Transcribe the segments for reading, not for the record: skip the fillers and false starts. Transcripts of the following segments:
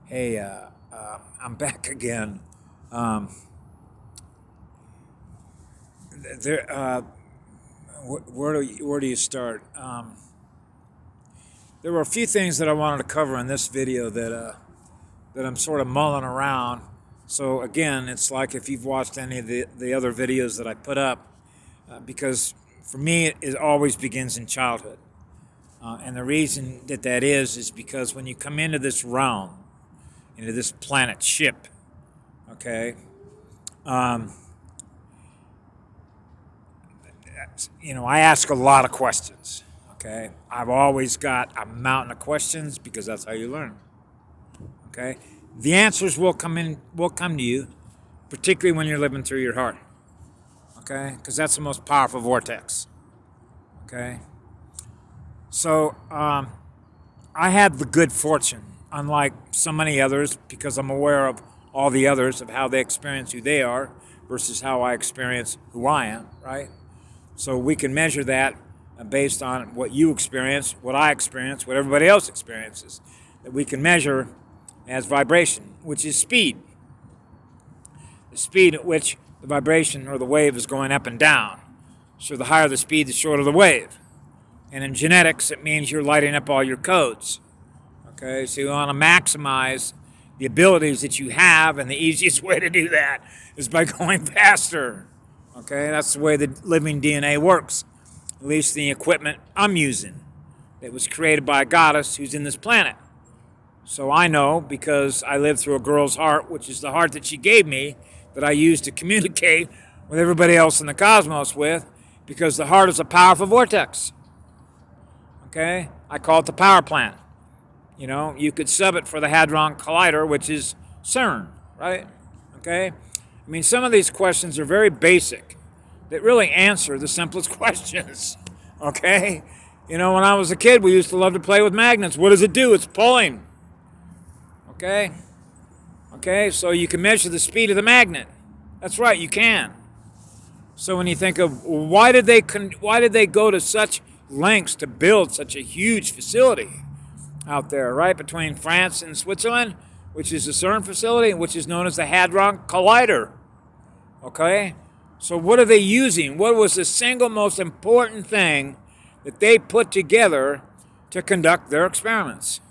Hey, I'm back again. Um, there, where do you start? There were a few things that I wanted to cover in this video that I'm sort of mulling around. So again, it's like if you've watched any of the other videos that I put up, because for me it always begins in childhood, and the reason that is because when you come into this realm, into this planet ship, okay. Um, I ask a lot of questions. Okay, I've always got a mountain of questions because that's how you learn. Okay, the answers will come to you, particularly when you're living through your heart. Okay, because that's the most powerful vortex. Okay, so I had the good fortune, unlike so many others, because I'm aware of all the others of how they experience who they are versus how I experience who I am. Right. So we can measure that based on what you experience, what I experience, what everybody else experiences. That we can measure as vibration, which is speed. The speed at which the vibration or the wave is going up and down. So the higher the speed, the shorter the wave. And in genetics, it means you're lighting up all your codes. Okay, so you want to maximize the abilities that you have, and the easiest way to do that is by going faster. Okay, that's the way the living DNA works. At least the equipment I'm using. It was created by a goddess who's in this planet. So I know because I lived through a girl's heart, which is the heart that she gave me, that I use to communicate with everybody else in the cosmos with, because the heart is a powerful vortex. Okay? I call it the power plant. You could sub it for the Hadron Collider, which is CERN, right? Okay? I mean, some of these questions are very basic that really answer the simplest questions. Okay? When I was a kid, we used to love to play with magnets. What does it do? It's pulling. Okay? Okay, so you can measure the speed of the magnet. That's right, you can. So when you think of why did they go to such lengths to build such a huge facility out there, right, between France and Switzerland, which is the CERN facility, which is known as the Hadron Collider. Okay? So what are they using? What was the single most important thing that they put together to conduct their experiments?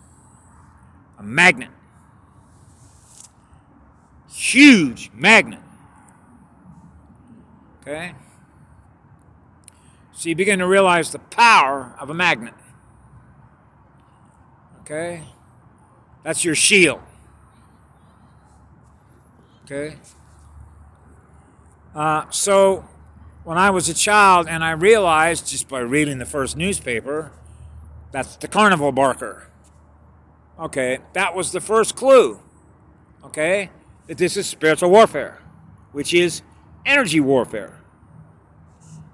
A magnet. Huge magnet. Okay? So you begin to realize the power of a magnet. Okay? That's your shield. Okay? So when I was a child and I realized just by reading the first newspaper, that's the carnival barker. Okay, that was the first clue. Okay, that this is spiritual warfare, which is energy warfare.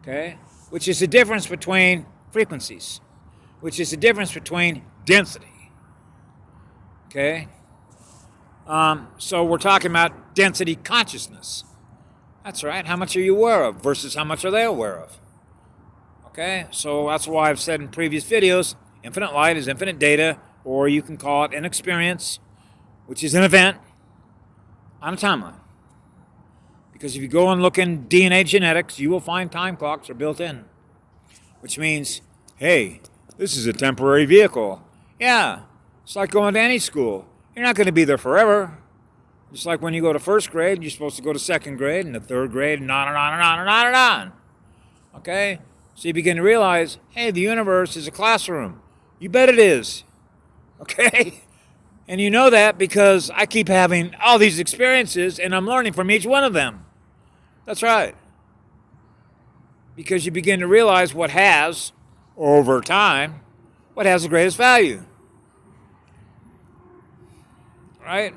Okay, which is the difference between frequencies, which is the difference between density. Okay, so we're talking about density consciousness. That's right. How much are you aware of versus how much are they aware of? Okay, so that's why I've said in previous videos, infinite light is infinite data, or you can call it an experience, which is an event on a timeline. Because if you go and look in DNA genetics, you will find time clocks are built in, which means, hey, this is a temporary vehicle. Yeah, it's like going to any school. You're not going to be there forever. Just like when you go to first grade, you're supposed to go to second grade and the third grade and on and on and on and on and on. Okay? So you begin to realize, hey, the universe is a classroom. You bet it is. Okay? And you know that because I keep having all these experiences and I'm learning from each one of them. That's right. Because you begin to realize what has, over time, what has the greatest value. Right?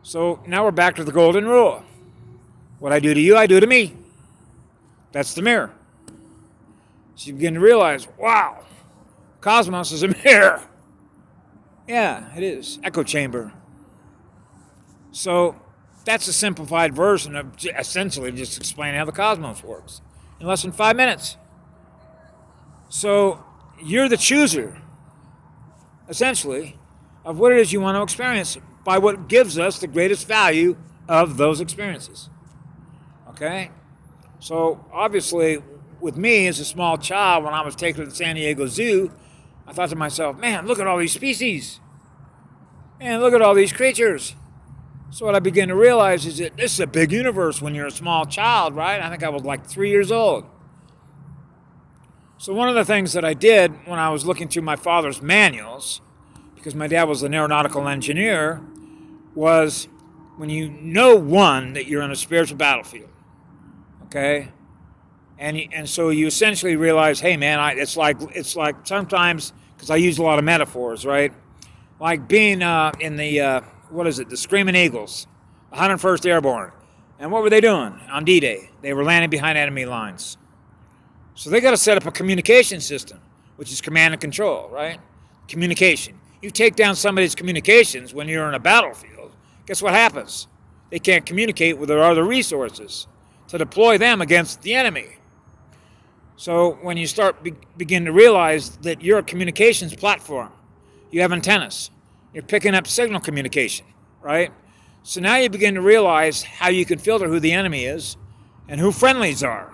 So now we're back to the golden rule. What I do to you, I do to me. That's the mirror. So you begin to realize, wow, cosmos is a mirror. Yeah, it is. Echo chamber. So that's a simplified version of essentially just explaining how the cosmos works in less than 5 minutes. So you're the chooser, essentially, of what it is you want to experience by what gives us the greatest value of those experiences. Okay? So obviously, with me as a small child, when I was taken to the San Diego Zoo, I thought to myself, man, look at all these species. Man, look at all these creatures. So what I began to realize is that this is a big universe when you're a small child, right? I think I was like 3 years old. So one of the things that I did when I was looking through my father's manuals, because my dad was an aeronautical engineer, was when you know, one, that you're in a spiritual battlefield, okay? And so you essentially realize, hey man, it's like sometimes, because I use a lot of metaphors, right? Like being in the the Screaming Eagles, the 101st Airborne, and what were they doing on D-Day? They were landing behind enemy lines. So they got to set up a communication system, which is command and control, right? Communication. You take down somebody's communications when you're in a battlefield. Guess what happens? They can't communicate with their other resources to deploy them against the enemy. So when you begin to realize that you're a communications platform, you have antennas, you're picking up signal communication, right? So now you begin to realize how you can filter who the enemy is and who friendlies are,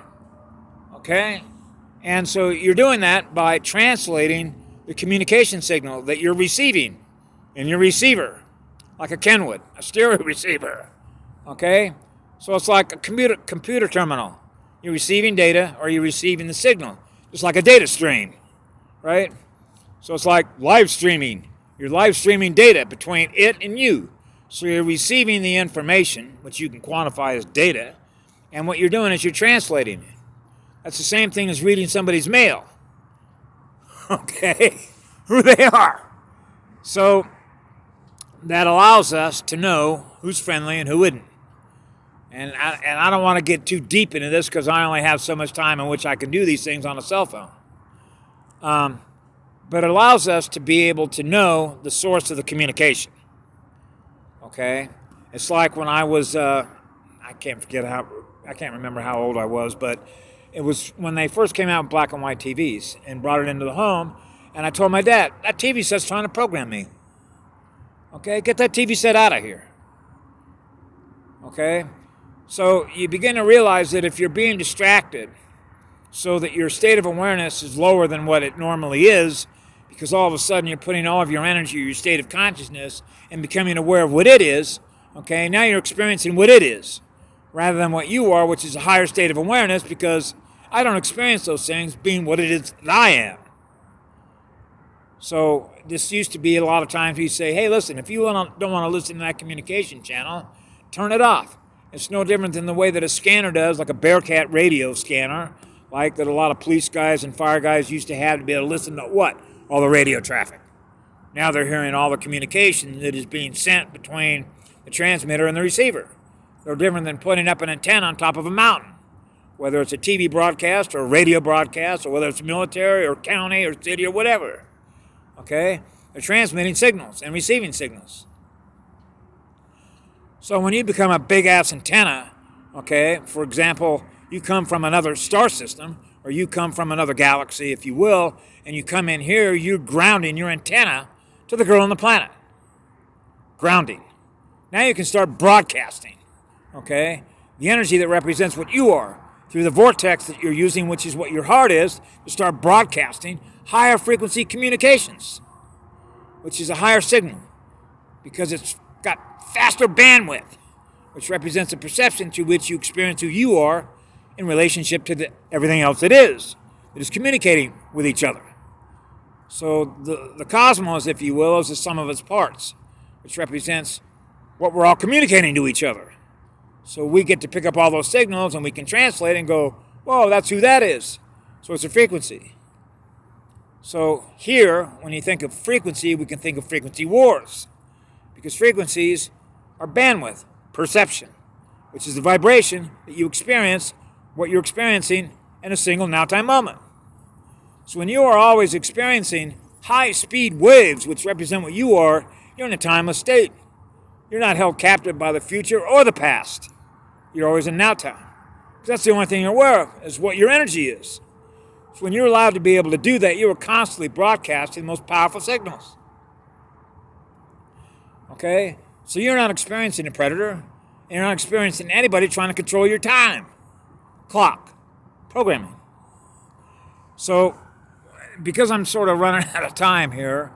okay? And so you're doing that by translating the communication signal that you're receiving in your receiver, like a Kenwood, a stereo receiver, okay? So it's like a computer terminal. You're receiving data or you're receiving the signal, just like a data stream, right? So it's like live streaming. You're live streaming data between it and you. So you're receiving the information, which you can quantify as data, and what you're doing is you're translating it. That's the same thing as reading somebody's mail, okay? Who they are. So that allows us to know who's friendly and who isn't. And I don't want to get too deep into this because I only have so much time in which I can do these things on a cell phone. But it allows us to be able to know the source of the communication. Okay? It's like when I was, I can't remember how old I was, but it was when they first came out with black and white TVs and brought it into the home, and I told my dad, that TV set's trying to program me. Okay? Get that TV set out of here. Okay? So you begin to realize that if you're being distracted so that your state of awareness is lower than what it normally is, because all of a sudden you're putting all of your energy, your state of consciousness, and becoming aware of what it is, okay, now you're experiencing what it is, rather than what you are, which is a higher state of awareness, because I don't experience those things being what it is that I am. So this used to be a lot of times we say, hey, listen, if you don't want to listen to that communication channel, turn it off. It's no different than the way that a scanner does, like a Bearcat radio scanner, like that a lot of police guys and fire guys used to have to be able to listen to what? All the radio traffic. Now they're hearing all the communication that is being sent between the transmitter and the receiver. No different than putting up an antenna on top of a mountain, whether it's a TV broadcast or a radio broadcast, or whether it's military or county or city or whatever. Okay? They're transmitting signals and receiving signals. So when you become a big-ass antenna, okay, for example, you come from another star system, or you come from another galaxy, if you will, and you come in here, you're grounding your antenna to the girl on the planet. Grounding. Now you can start broadcasting, okay, the energy that represents what you are through the vortex that you're using, which is what your heart is, to start broadcasting higher frequency communications, which is a higher signal, because it's got faster bandwidth, which represents the perception through which you experience who you are in relationship to everything else that is communicating with each other. So the cosmos, if you will, is the sum of its parts, which represents what we're all communicating to each other. So we get to pick up all those signals and we can translate and go, whoa, that's who that is. So it's a frequency. So here, when you think of frequency, we can think of frequency wars, because frequencies are bandwidth, perception, which is the vibration that you experience, what you're experiencing in a single now-time moment. So when you are always experiencing high-speed waves, which represent what you are, you're in a timeless state. You're not held captive by the future or the past. You're always in now-time. That's the only thing you're aware of, is what your energy is. So when you're allowed to be able to do that, you are constantly broadcasting the most powerful signals. Okay? So you're not experiencing a predator. And you're not experiencing anybody trying to control your time. Clock. Programming. So, because I'm sort of running out of time here,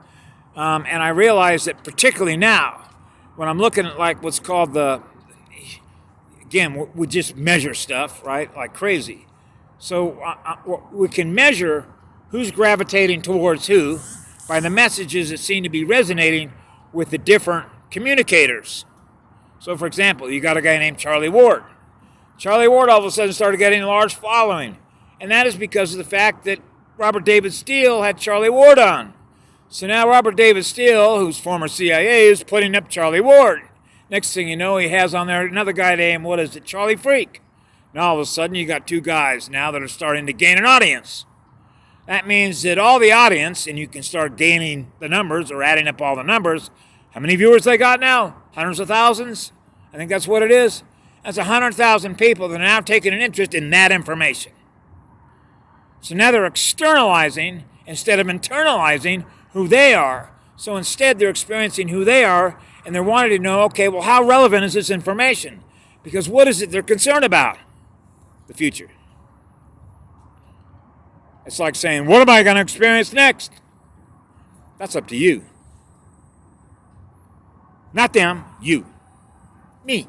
and I realize that particularly now, when I'm looking at like what's called again, we just measure stuff, right? Like crazy. So we can measure who's gravitating towards who by the messages that seem to be resonating with the different communicators. So, for example, you got a guy named Charlie Ward. Charlie Ward all of a sudden started getting a large following, and that is because of the fact that Robert David Steele had Charlie Ward on. So now Robert David Steele, who's former CIA, is putting up Charlie Ward. Next thing you know, he has on there another guy named, Charlie Freak. Now all of a sudden you got two guys now that are starting to gain an audience. That means that all the audience, and you can start gaining the numbers or adding up all the numbers. How many viewers they got now? Hundreds of thousands? I think that's what it is. That's 100,000 people that are now taking an interest in that information. So now they're externalizing instead of internalizing who they are. So instead they're experiencing who they are, and they're wanting to know, okay, well, how relevant is this information? Because what is it they're concerned about? The future. It's like saying, what am I going to experience next? That's up to you. Not them, you. Me.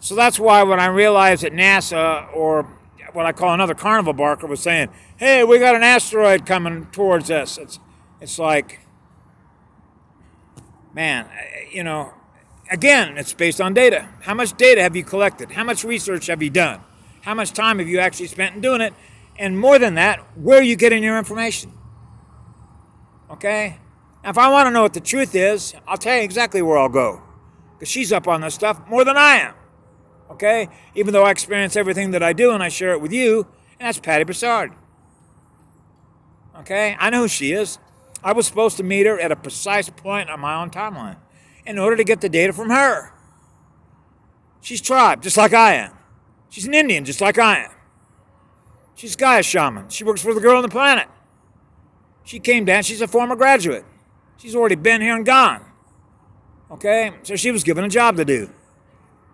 So that's why when I realized that NASA, or what I call another carnival barker, was saying, hey, we got an asteroid coming towards us. It's like, man, again, it's based on data. How much data have you collected? How much research have you done? How much time have you actually spent in doing it? And more than that, where are you getting your information? Okay? Now, if I want to know what the truth is, I'll tell you exactly where I'll go. Because she's up on this stuff more than I am. Okay? Even though I experience everything that I do and I share it with you, and that's Patty Broussard. Okay? I know who she is. I was supposed to meet her at a precise point on my own timeline in order to get the data from her. She's tribe, just like I am. She's an Indian, just like I am. She's a Gaia shaman. She works for the Girl on the Planet. She came down. She's a former graduate. She's already been here and gone. Okay? So she was given a job to do.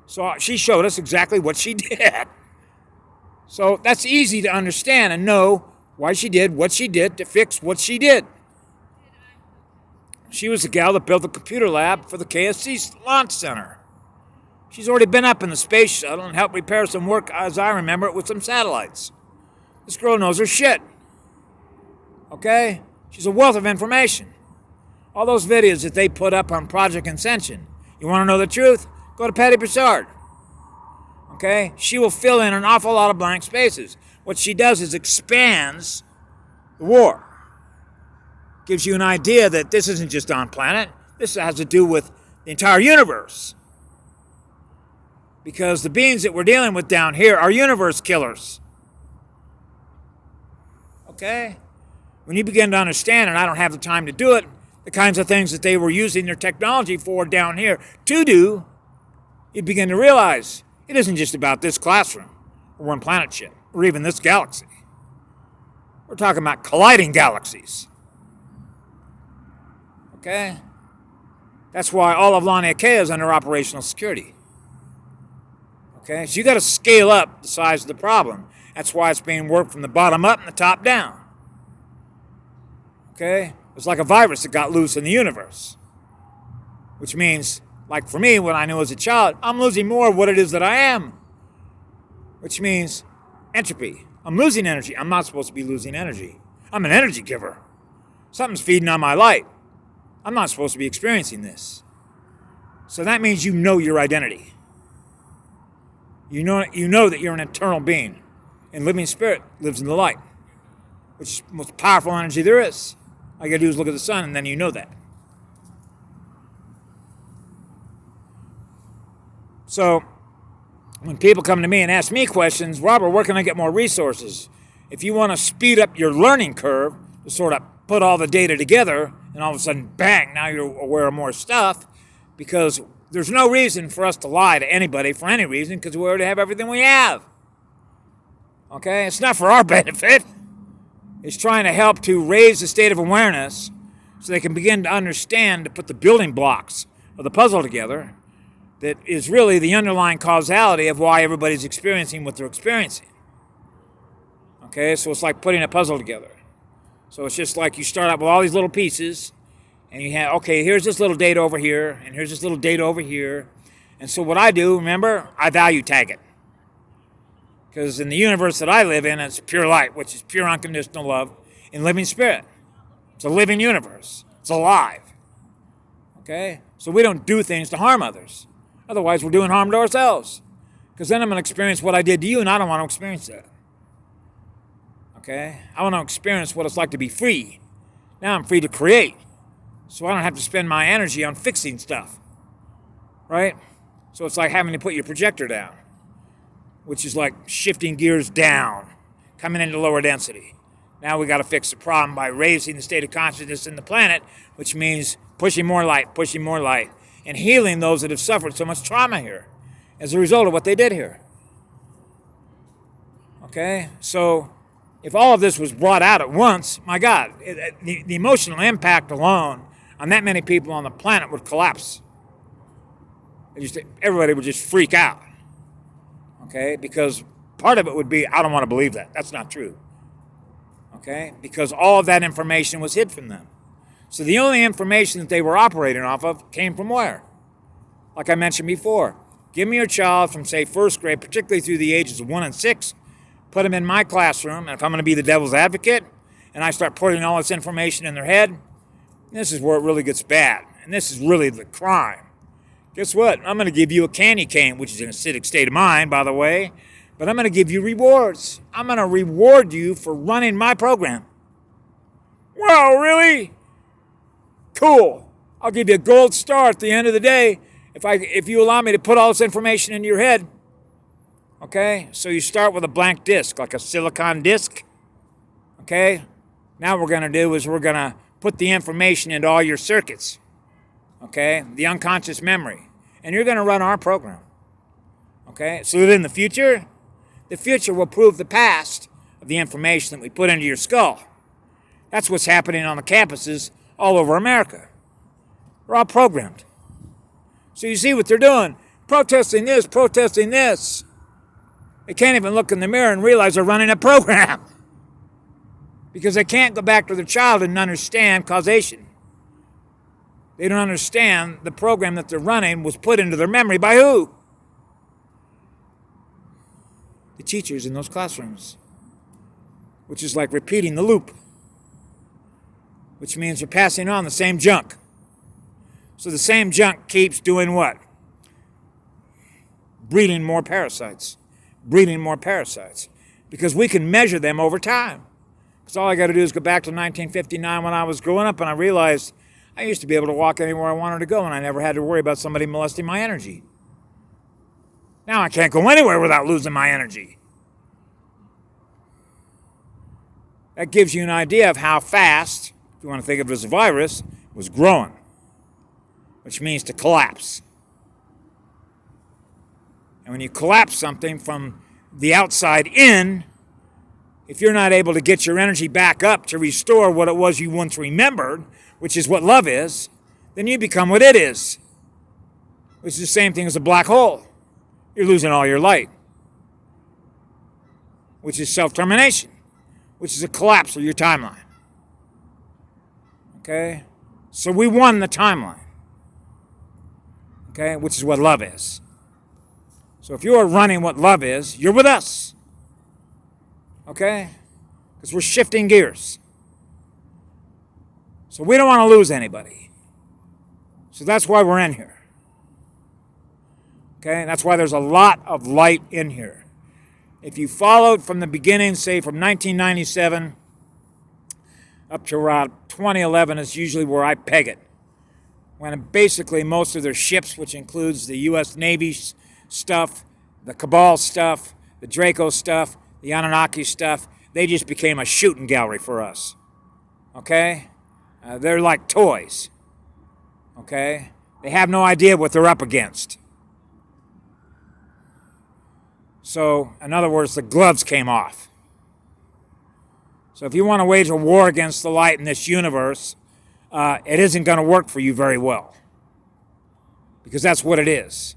So she showed us exactly what she did. So that's easy to understand and know why she did what she did to fix what she did. She was the gal that built the computer lab for the KSC Launch Center. She's already been up in the space shuttle and helped repair some work, as I remember it, with some satellites. This girl knows her shit. Okay? She's a wealth of information. All those videos that they put up on Project Ascension. You want to know the truth? Go to Patty Broussard. Okay? She will fill in an awful lot of blank spaces. What she does is expands the war. Gives you an idea that this isn't just on planet. This has to do with the entire universe. Because the beings that we're dealing with down here are universe killers. Okay? When you begin to understand, and I don't have the time to do it, the kinds of things that they were using their technology for down here to do, you begin to realize it isn't just about this classroom or one planet ship or even this galaxy. We're talking about colliding galaxies. Okay? That's why all of Lani Akea is under operational security. Okay? So you got to scale up the size of the problem. That's why it's being worked from the bottom up and the top down. Okay? It's like a virus that got loose in the universe. Which means, like for me, when I knew as a child, I'm losing more of what it is that I am. Which means entropy. I'm losing energy. I'm not supposed to be losing energy. I'm an energy giver. Something's feeding on my light. I'm not supposed to be experiencing this. So that means you know your identity. You know that you're an eternal being. And living spirit lives in the light, which is the most powerful energy there is. All you gotta do is look at the sun, and then you know that. So, when people come to me and ask me questions, Robert, where can I get more resources? If you want to speed up your learning curve, to sort of put all the data together, and all of a sudden, bang, now you're aware of more stuff, because there's no reason for us to lie to anybody for any reason, because we already have everything we have. Okay? It's not for our benefit. It's trying to help to raise the state of awareness so they can begin to understand, to put the building blocks of the puzzle together that is really the underlying causality of why everybody's experiencing what they're experiencing. Okay, so it's like putting a puzzle together. So it's just like you start out with all these little pieces, and you have, okay, here's this little data over here, and here's this little data over here. And so what I do, remember, I value tag it. Because in the universe that I live in, it's pure light, which is pure unconditional love in living spirit. It's a living universe. It's alive. Okay? So we don't do things to harm others. Otherwise, we're doing harm to ourselves. Because then I'm going to experience what I did to you, and I don't want to experience that. Okay? I want to experience what it's like to be free. Now I'm free to create. So I don't have to spend my energy on fixing stuff. Right? So it's like having to put your projector down, which is like shifting gears down, coming into lower density. Now we got to fix the problem by raising the state of consciousness in the planet, which means pushing more light, and healing those that have suffered so much trauma here as a result of what they did here. Okay? So if all of this was brought out at once, my God, the emotional impact alone on that many people on the planet would collapse. Everybody would just freak out. Okay? Because part of it would be, I don't want to believe that. That's not true. Okay? Because all of that information was hid from them. So the only information that they were operating off of came from where? Like I mentioned before, give me your child from, say, first grade, particularly through the ages of 1 and 6, put them in my classroom, and if I'm going to be the devil's advocate, and I start putting all this information in their head, this is where it really gets bad. And this is really the crime. Guess what? I'm going to give you a candy cane, which is an acidic state of mind, by the way, but I'm going to give you rewards. I'm going to reward you for running my program. Wow, really? Cool. I'll give you a gold star at the end of the day if you allow me to put all this information into your head. Okay? So you start with a blank disk, like a silicon disk. Okay? Now what we're going to do is we're going to put the information into all your circuits. Okay? The unconscious memory. And you're going to run our program. Okay? So that in the future will prove the past of the information that we put into your skull. That's what's happening on the campuses all over America. We're all programmed. So you see what they're doing. Protesting this, protesting this. They can't even look in the mirror and realize they're running a program. Because they can't go back to their child and understand causation. They don't understand the program that they're running was put into their memory by who? The teachers in those classrooms. Which is like repeating the loop. Which means you're passing on the same junk. So the same junk keeps doing what? Breeding more parasites. Breeding more parasites. Because we can measure them over time. Because all I got to do is go back to 1959 when I was growing up and I realized I used to be able to walk anywhere I wanted to go and I never had to worry about somebody molesting my energy. Now I can't go anywhere without losing my energy. That gives you an idea of how fast, if you want to think of it as a virus, was growing. Which means to collapse. And when you collapse something from the outside in, if you're not able to get your energy back up to restore what it was you once remembered, which is what love is, then you become what it is. Which is the same thing as a black hole. You're losing all your light. Which is self-termination. Which is a collapse of your timeline. Okay? So we won the timeline. Okay? Which is what love is. So if you're running what love is, you're with us. Okay? Because we're shifting gears. So we don't want to lose anybody. So that's why we're in here. Okay? That's why there's a lot of light in here. If you followed from the beginning, say from 1997 up to around 2011 is usually where I peg it. When basically most of their ships, which includes the U.S. Navy stuff, the Cabal stuff, the Draco stuff, the Anunnaki stuff, they just became a shooting gallery for us. Okay? They're like toys. Okay? They have no idea what they're up against. So, in other words, the gloves came off. So if you want to wage a war against the light in this universe, it isn't going to work for you very well. Because that's what it is.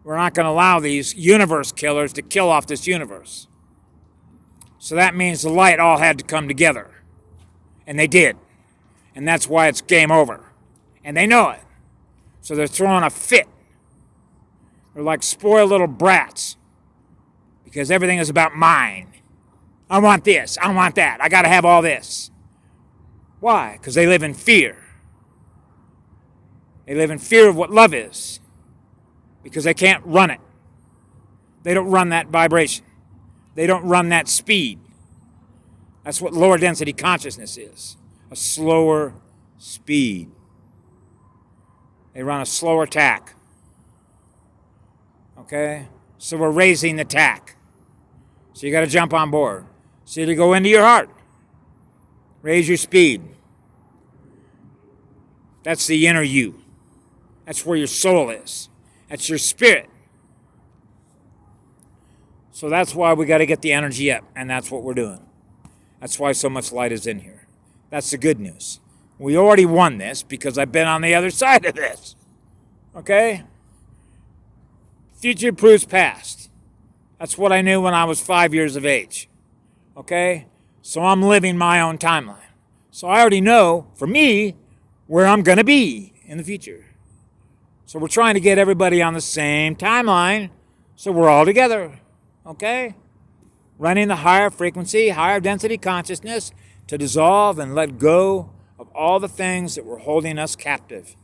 We're not going to allow these universe killers to kill off this universe. So that means the light all had to come together. And they did. And that's why it's game over. And they know it. So they're throwing a fit. They're like spoiled little brats. Because everything is about mine. I want this. I want that. I got to have all this. Why? Because they live in fear. They live in fear of what love is. Because they can't run it. They don't run that vibration. They don't run that speed. That's what lower density consciousness is. A slower speed. They run a slower tack. Okay? So we're raising the tack. So you got to jump on board. So you go into your heart. Raise your speed. That's the inner you. That's where your soul is. That's your spirit. So that's why we got to get the energy up, and that's what we're doing. That's why so much light is in here. That's the good news. We already won this because I've been on the other side of this. Okay? Future proves past. That's what I knew when I was 5 years of age. Okay? So I'm living my own timeline. So I already know, for me, where I'm going to be in the future. So we're trying to get everybody on the same timeline so we're all together. Okay? Running the higher frequency, higher density consciousness to dissolve and let go of all the things that were holding us captive.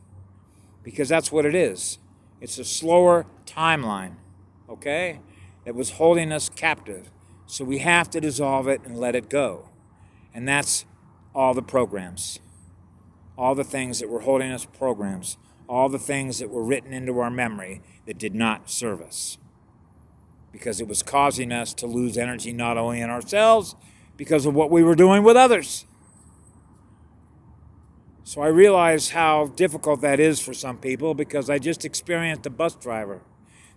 Because that's what it is. It's a slower timeline. Okay? That was holding us captive. So we have to dissolve it and let it go. And that's all the programs. All the things that were holding us programs. All the things that were written into our memory that did not serve us. Because it was causing us to lose energy not only in ourselves, because of what we were doing with others. So I realize how difficult that is for some people because I just experienced a bus driver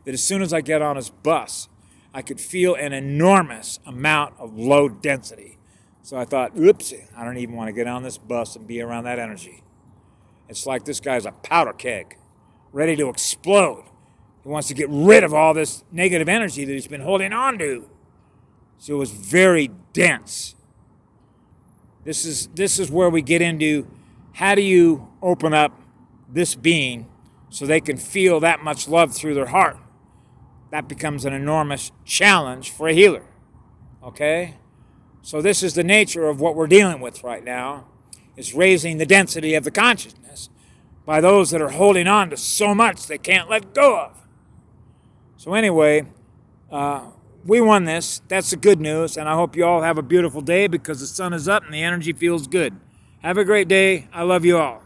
that as soon as I get on his bus, I could feel an enormous amount of low density. So I thought, oops, I don't even want to get on this bus and be around that energy. It's like this guy's a powder keg, ready to explode. He wants to get rid of all this negative energy that he's been holding on to. So it was very dense. This is where we get into how do you open up this being so they can feel that much love through their heart. That becomes an enormous challenge for a healer. Okay? So this is the nature of what we're dealing with right now, is raising the density of the consciousness by those that are holding on to so much they can't let go of. So anyway, we won this. That's the good news, and I hope you all have a beautiful day because the sun is up and the energy feels good. Have a great day. I love you all.